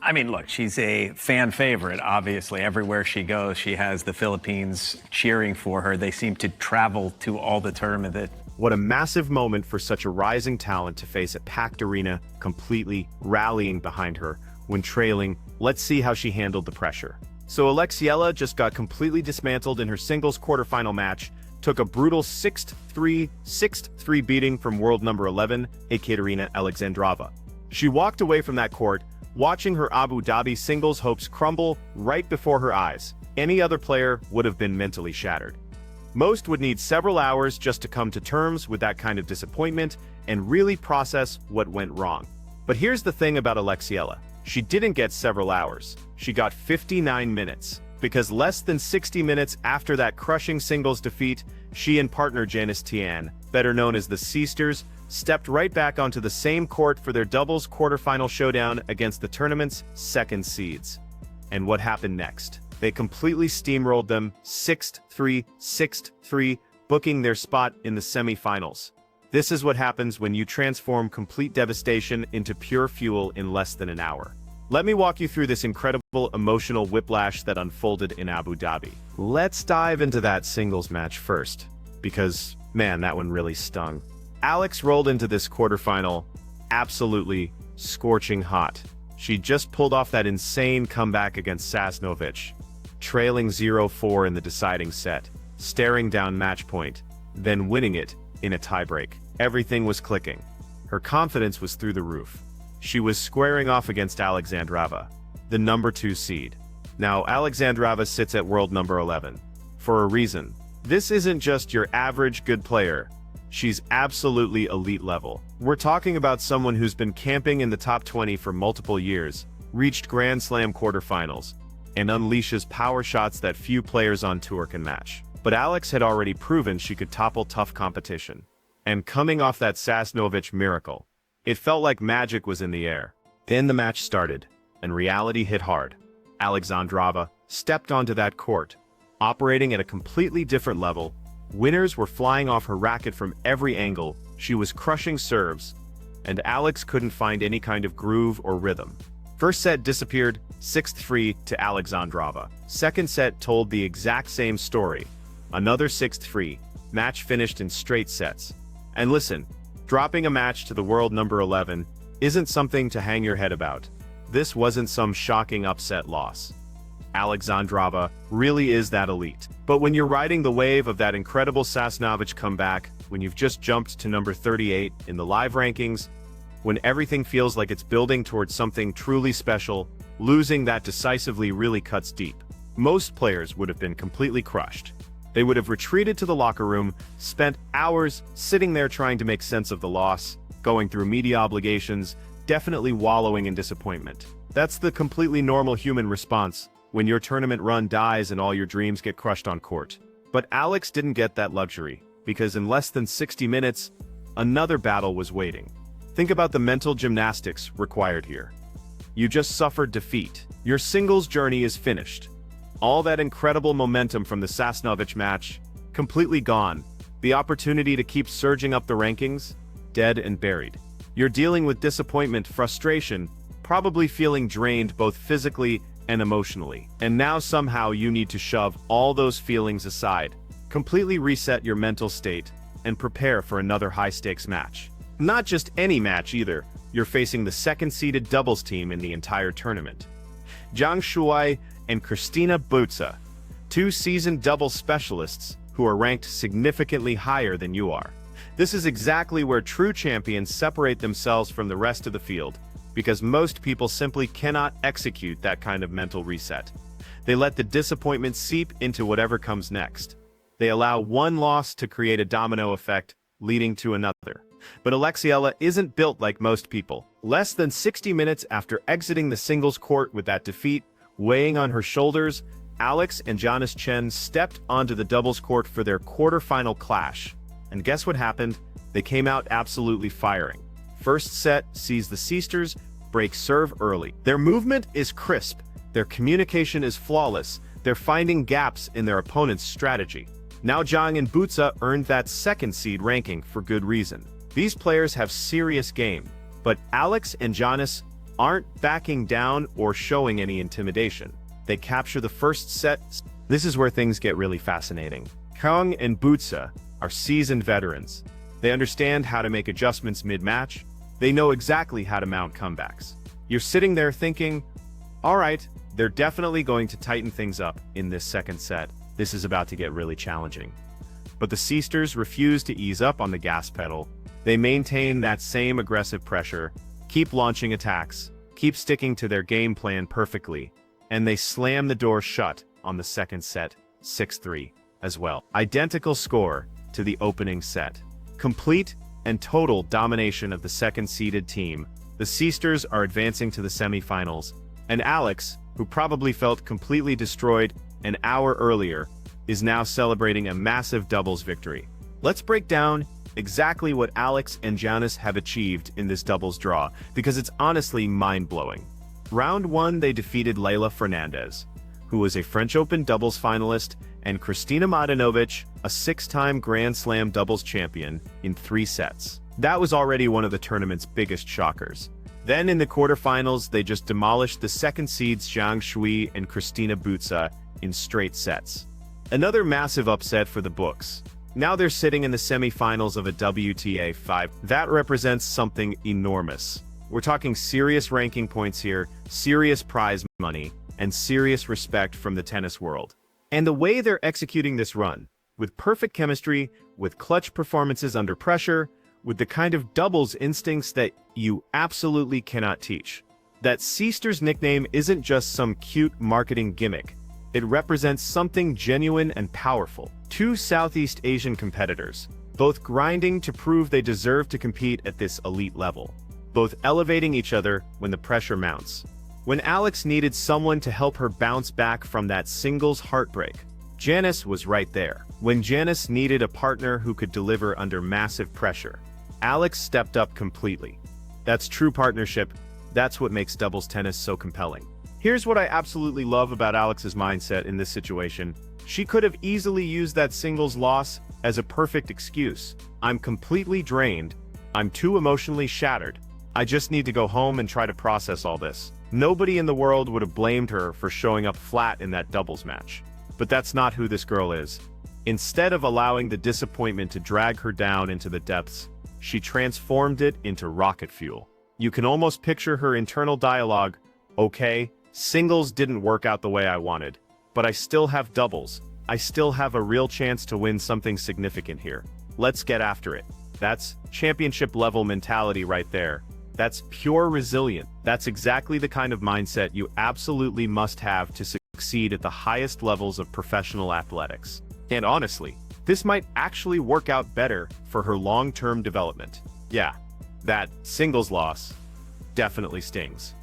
I mean, look, she's a fan favorite, obviously. Everywhere she goes, she has the Philippines cheering for her. They seem to travel to all the tournament. What a massive moment for such a rising talent to face a packed arena, completely rallying behind her when trailing. Let's see how she handled the pressure. So Alex Eala just got completely dismantled in her singles quarterfinal match, took a brutal 6-3, 6-3 beating from world number 11, Ekaterina Alexandrova. She walked away from that court, watching her Abu Dhabi singles hopes crumble right before her eyes. Any other player would have been mentally shattered. Most would need several hours just to come to terms with that kind of disappointment and really process what went wrong. But here's the thing about Alex Eala. She didn't get several hours. She got 59 minutes. Because less than 60 minutes after that crushing singles defeat, she and partner Janice Tian, better known as the Sisters, stepped right back onto the same court for their doubles quarterfinal showdown against the tournament's second seeds. And what happened next? They completely steamrolled them 6-3, 6-3, booking their spot in the semifinals. This is what happens when you transform complete devastation into pure fuel in less than an hour. Let me walk you through this incredible emotional whiplash that unfolded in Abu Dhabi. Let's dive into that singles match first, because, man, that one really stung. Alex rolled into this quarterfinal absolutely scorching hot. She just pulled off that insane comeback against Sasnovich, trailing 0-4 in the deciding set, staring down match point, then winning it in a tiebreak. Everything was clicking. Her confidence was through the roof. She was squaring off against Alexandrova, the number 2 seed. Now, Alexandrova sits at world number 11. For a reason. This isn't just your average good player. She's absolutely elite level. We're talking about someone who's been camping in the top 20 for multiple years, reached Grand Slam quarterfinals, and unleashes power shots that few players on tour can match. But Alex had already proven she could topple tough competition. And coming off that Sasnovich miracle, it felt like magic was in the air. Then the match started, and reality hit hard. Alexandrova stepped onto that court, operating at a completely different level. Winners were flying off her racket from every angle. She was crushing serves, and Alex couldn't find any kind of groove or rhythm. First set disappeared 6-3 to Alexandrova. Second set told the exact same story. Another 6-3. Match finished in straight sets. And listen, dropping a match to the world number 11 isn't something to hang your head about. This wasn't some shocking upset loss. Alexandrova really is that elite. But when you're riding the wave of that incredible Sasnovich comeback, when you've just jumped to number 38 in the live rankings, when everything feels like it's building towards something truly special, losing that decisively really cuts deep. Most players would have been completely crushed. They would have retreated to the locker room, spent hours sitting there trying to make sense of the loss, going through media obligations, definitely wallowing in disappointment. That's the completely normal human response when your tournament run dies and all your dreams get crushed on court. But Alex didn't get that luxury, because in less than 60 minutes, another battle was waiting. Think about the mental gymnastics required here. You just suffered defeat. Your singles journey is finished. All that incredible momentum from the Sasnovich match, completely gone. The opportunity to keep surging up the rankings, dead and buried. You're dealing with disappointment, frustration, probably feeling drained both physically and emotionally. And now somehow you need to shove all those feelings aside, completely reset your mental state, and prepare for another high-stakes match. Not just any match either. You're facing the second-seeded doubles team in the entire tournament. Zhang Shuai and Christina Butza, two seasoned doubles specialists who are ranked significantly higher than you are. This is exactly where true champions separate themselves from the rest of the field, because most people simply cannot execute that kind of mental reset. They let the disappointment seep into whatever comes next. They allow one loss to create a domino effect, leading to another. But Alex Eala isn't built like most people. Less than 60 minutes after exiting the singles court with that defeat weighing on her shoulders, Alex and Janice Chen stepped onto the doubles court for their quarterfinal clash. And guess what happened? They came out absolutely firing. First set sees the Sisters break serve early. Their movement is crisp, their communication is flawless, they're finding gaps in their opponent's strategy. Now Zhang and Butza earned that second seed ranking for good reason. These players have serious game, but Alex and Janice, aren't backing down or showing any intimidation. They capture the first set. This is where things get really fascinating. Kang and Butsa are seasoned veterans. They understand how to make adjustments mid-match. They know exactly how to mount comebacks. You're sitting there thinking, all right, they're definitely going to tighten things up in this second set. This is about to get really challenging. But the Sisters refuse to ease up on the gas pedal. They maintain that same aggressive pressure, keep launching attacks, keep sticking to their game plan perfectly, and they slam the door shut on the second set, 6-3, as well. Identical score to the opening set. Complete and total domination of the second-seeded team. The Sisters are advancing to the semifinals, and Alex, who probably felt completely destroyed an hour earlier, is now celebrating a massive doubles victory. Let's break down exactly what Alex and Janice have achieved in this doubles draw, because it's honestly mind-blowing. Round 1, they defeated Leylah Fernandez, who was a French Open doubles finalist, and Kristina Mladenovic, a 6-time Grand Slam doubles champion, in 3 sets. That was already one of the tournament's biggest shockers. Then in the quarterfinals, they just demolished the second seeds Zhang Shui and Kristina Butsa in straight sets. Another massive upset for the books. Now they're sitting in the semifinals of a WTA 5. That represents something enormous. We're talking serious ranking points here, serious prize money, and serious respect from the tennis world. And the way they're executing this run, with perfect chemistry, with clutch performances under pressure, with the kind of doubles instincts that you absolutely cannot teach. That Sisters nickname isn't just some cute marketing gimmick. It represents something genuine and powerful. 2 Southeast Asian competitors, both grinding to prove they deserve to compete at this elite level, both elevating each other when the pressure mounts. When Alex needed someone to help her bounce back from that singles heartbreak, Janice was right there. When Janice needed a partner who could deliver under massive pressure, Alex stepped up completely. That's true partnership. That's what makes doubles tennis so compelling. Here's what I absolutely love about Alex's mindset in this situation. She could have easily used that singles loss as a perfect excuse. I'm completely drained. I'm too emotionally shattered. I just need to go home and try to process all this. Nobody in the world would have blamed her for showing up flat in that doubles match. But that's not who this girl is. Instead of allowing the disappointment to drag her down into the depths, she transformed it into rocket fuel. You can almost picture her internal dialogue. Okay, singles didn't work out the way I wanted, but I still have doubles. I still have a real chance to win something significant here. Let's get after it. That's championship level mentality right there. That's pure resilience. That's exactly the kind of mindset you absolutely must have to succeed at the highest levels of professional athletics. And honestly, this might actually work out better for her long-term development. Yeah, that singles loss definitely stings.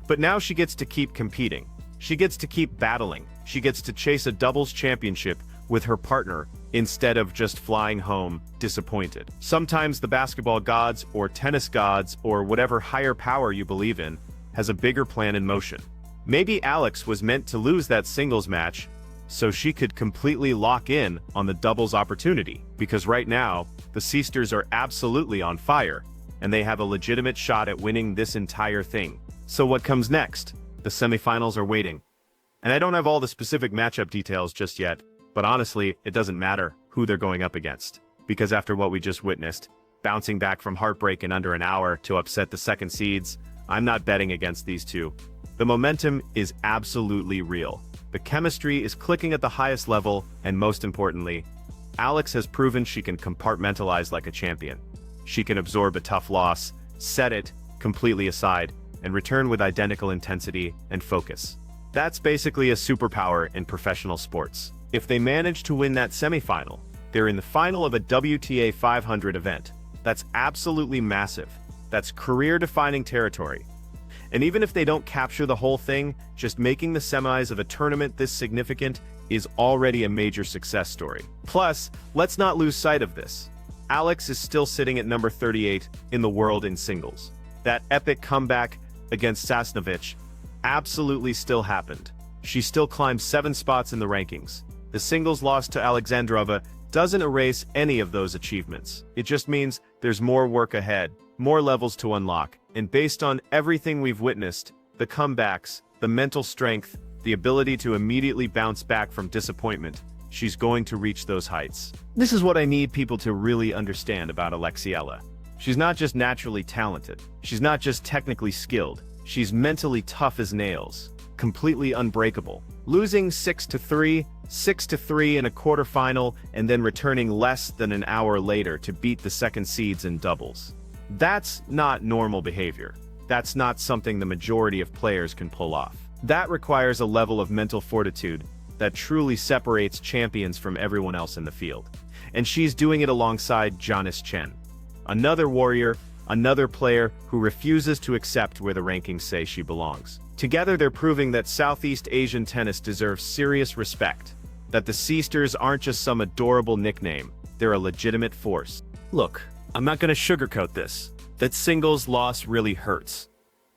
But now she gets to keep competing. She gets to keep battling. She gets to chase a doubles championship with her partner instead of just flying home disappointed. Sometimes the basketball gods or tennis gods or whatever higher power you believe in has a bigger plan in motion. Maybe Alex was meant to lose that singles match so she could completely lock in on the doubles opportunity, because right now, the Sisters are absolutely on fire, and they have a legitimate shot at winning this entire thing. So what comes next? The semifinals are waiting. And I don't have all the specific matchup details just yet, but honestly, it doesn't matter who they're going up against, because after what we just witnessed, bouncing back from heartbreak in under an hour to upset the second seeds, I'm not betting against these two. The momentum is absolutely real. The chemistry is clicking at the highest level, and most importantly, Alex has proven she can compartmentalize like a champion. She can absorb a tough loss, set it completely aside, and return with identical intensity and focus. That's basically a superpower in professional sports. If they manage to win that semifinal, they're in the final of a WTA 500 event. That's absolutely massive. That's career-defining territory. And even if they don't capture the whole thing, just making the semis of a tournament this significant is already a major success story. Plus, let's not lose sight of this. Alex is still sitting at number 38 in the world in singles. That epic comeback against Sasnovich absolutely still happened. She still climbed 7 spots in the rankings. The singles loss to Aliaksandra doesn't erase any of those achievements. It just means there's more work ahead, more levels to unlock, And based on everything we've witnessed, the comebacks, the mental strength, the ability to immediately bounce back from disappointment, she's going to reach those heights. This is what I need people to really understand about Alex Eala. She's not just naturally talented. She's not just technically skilled. She's mentally tough as nails, completely unbreakable. Losing 6-3, 6-3 in a quarterfinal, and then returning less than an hour later to beat the second seeds in doubles. That's not normal behavior. That's not something the majority of players can pull off. That requires a level of mental fortitude that truly separates champions from everyone else in the field. And she's doing it alongside Janice Chen, another warrior, another player who refuses to accept where the rankings say she belongs. Together they're proving that Southeast Asian tennis deserves serious respect, that the Sisters aren't just some adorable nickname, they're a legitimate force. Look, I'm not gonna sugarcoat this. That singles loss really hurts.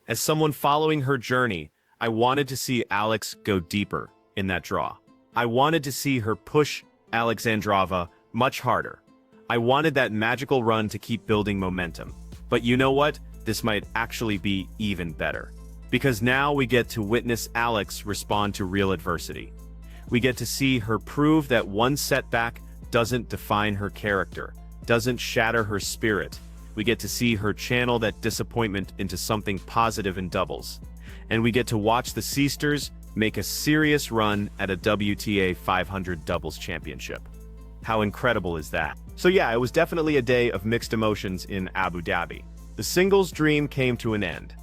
As someone following her journey, I wanted to see Alex go deeper in that draw. I wanted to see her push Aliaksandra much harder. I wanted that magical run to keep building momentum. But you know what? This might actually be even better. Because now we get to witness Alex respond to real adversity. We get to see her prove that one setback doesn't define her character, doesn't shatter her spirit. We get to see her channel that disappointment into something positive in doubles. And we get to watch the Sisters make a serious run at a WTA 500 doubles championship. How incredible is that? So yeah, it was definitely a day of mixed emotions in Abu Dhabi. The singles dream came to an end,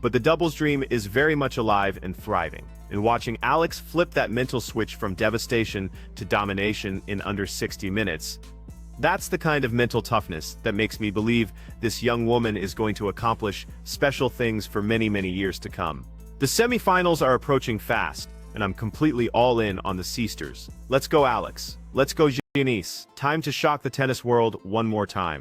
but the doubles dream is very much alive and thriving. And watching Alex flip that mental switch from devastation to domination in under 60 minutes, that's the kind of mental toughness that makes me believe this young woman is going to accomplish special things for many, many years to come. The semifinals are approaching fast, and I'm completely all in on the Sisters. Let's go, Alex. Let's go, Janice. Time to shock the tennis world one more time.